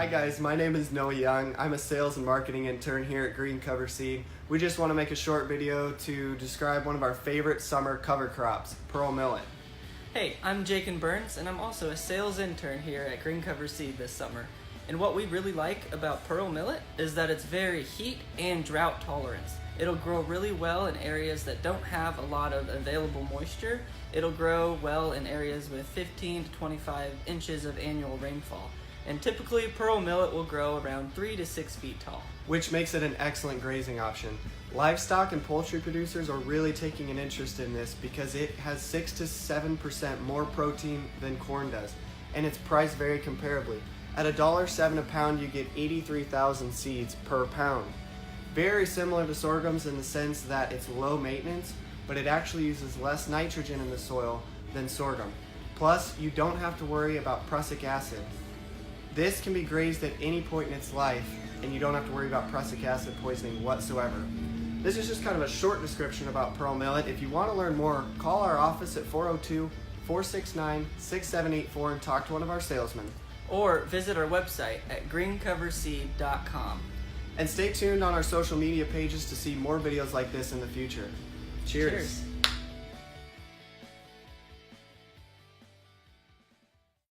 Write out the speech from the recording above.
Hi guys, my name is Noah Young. I'm a sales and marketing intern here at Green Cover Seed. We just want to make a short video to describe one of our favorite summer cover crops, pearl millet. Hey, I'm Jakin and I'm also a sales intern here at Green Cover Seed this summer. And what we really like about pearl millet is that it's very heat and drought tolerant. It'll grow really well in areas that don't have a lot of available moisture. It'll grow well in areas with 15 to 25 inches of annual rainfall. And typically, pearl millet will grow around 3 to 6 feet tall. Which makes it an excellent grazing option. Livestock and poultry producers are really taking an interest in this because it has 6 to 7% more protein than corn does, and it's priced very comparably. At $1.07 a pound, you get 83,000 seeds per pound. Very similar to sorghums in the sense that it's low maintenance, but it actually uses less nitrogen in the soil than sorghum. Plus, you don't have to worry about prussic acid. This can be grazed at any point in its life, and you don't have to worry about prussic acid poisoning whatsoever. This is just kind of a short description about pearl millet. If you want to learn more, call our office at 402-469-6784 and talk to one of our salesmen. Or visit our website at greencoverseed.com. And stay tuned on our social media pages to see more videos like this in the future. Cheers. Cheers.